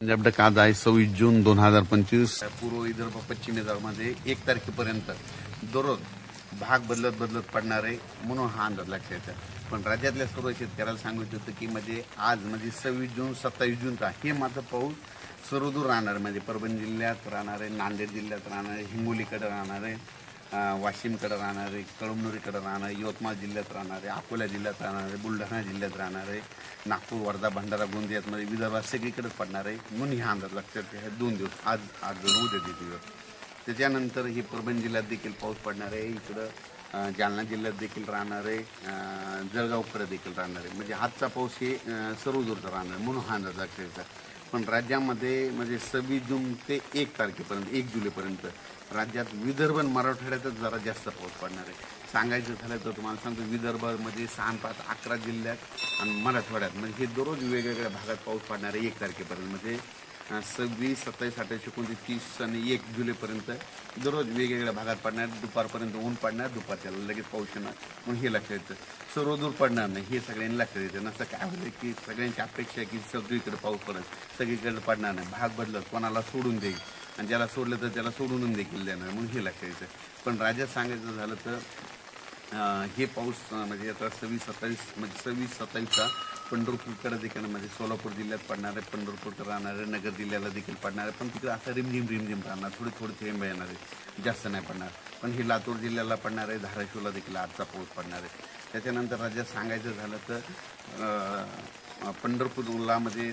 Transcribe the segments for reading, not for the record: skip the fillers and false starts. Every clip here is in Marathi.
पंजाब आज आहे 26 जून 2025. पूर्व विदर्भ पश्चिम विदर्भामध्ये 1 तारखेपर्यंत दररोज भाग बदलत पडणार आहे म्हणून हा अंदाज लक्षात येतो. पण राज्यातल्या सर्व शेतकऱ्याला सांगितलं होतं की म्हणजे आज म्हणजे 26 जून 27 जूनचा हे मात्र पाऊस सर्वदूर राहणार, म्हणजे परभणी जिल्ह्यात राहणार आहे, नांदेड जिल्ह्यात राहणार आहे, हिंगोलीकडे राहणार आहे, वाशिमकडे राहणार आहे, कळमनुरीकडे राहणार आहे, यवतमाळ जिल्ह्यात राहणार आहे, अकोला जिल्ह्यात राहणार आहे, बुलढाणा जिल्ह्यात राहणार आहे, नागपूर, वर्धा, भंडारा, गोंदियामध्ये विदर्भात सगळीकडेच पडणार आहे म्हणून हा अंदाज लक्षात हे 2 दिवस आज उद्या दिवस. त्याच्यानंतर ही परभणी जिल्ह्यात देखील पाऊस पडणार आहे, इकडं जालना जिल्ह्यात देखील राहणार आहे, जळगावकडे देखील राहणार आहे. म्हणजे आजचा पाऊस हे सर्व दूरचा राहणार आहे म्हणून हा अंदाज लक्षात येतो. पण राज्यामध्ये म्हणजे 26 जून ते 1 तारखेपर्यंत 1 जुलैपर्यंत राज्यात विदर्भ आणि मराठवाड्यातच जरा जास्त पाऊस पडणार आहे. सांगायचं झालं तर तुम्हाला सांगतो, विदर्भामध्ये 6 5 11 जिल्ह्यात आणि मराठवाड्यात म्हणजे हे दररोज वेगवेगळ्या भागात पाऊस पडणार आहे 1 तारखेपर्यंत. म्हणजे 26, 27, 28, 29, 30 आणि 1 जुलैपर्यंत दररोज वेगवेगळ्या भागात पडणार. दुपारपर्यंत ऊन पडणार, दुपारच्याला लगेच पाऊस येणार म्हणून हे लक्षात येतं. सर्वदूर पडणार नाही हे सगळ्यांनी लक्षात येतं. नसतं काय होतं की सगळ्यांची अपेक्षा आहे की सगळीकडे पाऊस पडेल, सगळीकडे पडणार नाही, भाग बदलत, कोणाला सोडून देईल आणि ज्याला सोडलं तर त्याला सोडून देखील देणार म्हणून हे लक्षात येतं. पण राज्यात सांगायचं झालं तर हे पाऊस म्हणजे आता 26, 27 म्हणजे 26, 27चा पंढरपूरकडे देखील म्हणजे सोलापूर जिल्ह्यात पडणार आहे, पंढरपूरकडे राहणार आहे, नगर जिल्ह्याला देखील पडणार आहे. पण तिकडे आता रिमझिम राहणार, थोडे थेंब येणार आहे, जास्त नाही पडणार. पण हे लातूर जिल्ह्याला पडणार आहे, धाराशिवला देखील आजचा पाऊस पडणार आहे. त्याच्यानंतर राज्यात सांगायचं झालं तर पंढरपूरला म्हणजे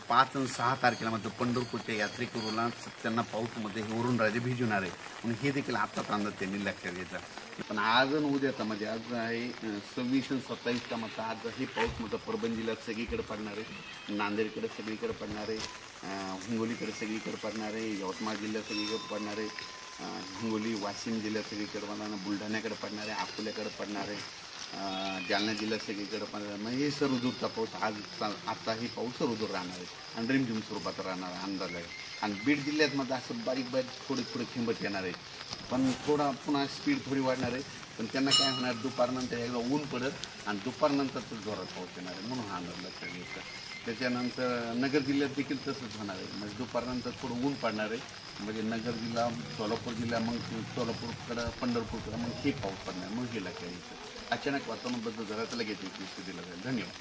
5 आणि 6 तारखेला म्हणजे पंढरपूरच्या यात्रेकरूला त्यांना पाऊसमध्ये वरून राजे भिजवणार आहे म्हणून हे देखील आत्ताच अंदाज त्यांनी लक्षात घेतला. पण आज आणि उद्याचा म्हणजे आज आहे 26 आणि 27चा मग आज हे पाऊस म्हणजे परभणी जिल्ह्यात सगळीकडे पडणार आहे, नांदेडकडे सगळीकडे पडणार आहे, हिंगोलीकडे सगळीकडे पडणार आहे, यवतमाळ जिल्ह्यात सगळीकडे पडणार आहे, हिंगोली वाशिम जिल्ह्यात सगळीकडे पडणार आहे, बुलढाण्याकडे पडणार आहे, अकोल्याकडे पडणार आहे, जालना जिल्ह्यात सगळीकडे पडणार. म्हणजे हे सर्वदूरचा पाऊस आता हे पाऊस सर्वदूर राहणार आहे आणि रिमझिम स्वरूपात राहणार अंदाज आहे. आणि बीड जिल्ह्यात मध्ये असं बारीक थोडे थेंबत येणार आहे, पण पुन्हा स्पीड थोडी वाढणार आहे. पण त्यांना काय होणार, दुपारनंतर एकदा ऊन पडत आणि दुपारनंतरच जोरात पाऊस येणार आहे म्हणून हा अंदाज लक्षात घ्यायचा. त्याच्यानंतर नगर जिल्ह्यात देखील तसंच होणार आहे, म्हणजे दुपारनंतर थोडं ऊन पडणार आहे. म्हणजे नगर जिल्हा, सोलापूर जिल्हा, मग सोलापूरकडं, पंढरपूरकडं मग हे पाऊस पडणार मग हे लक्षात घ्यायचं. अचानक वातावरण बदल झाला तर लगेच दिला जाईल. धन्यवाद.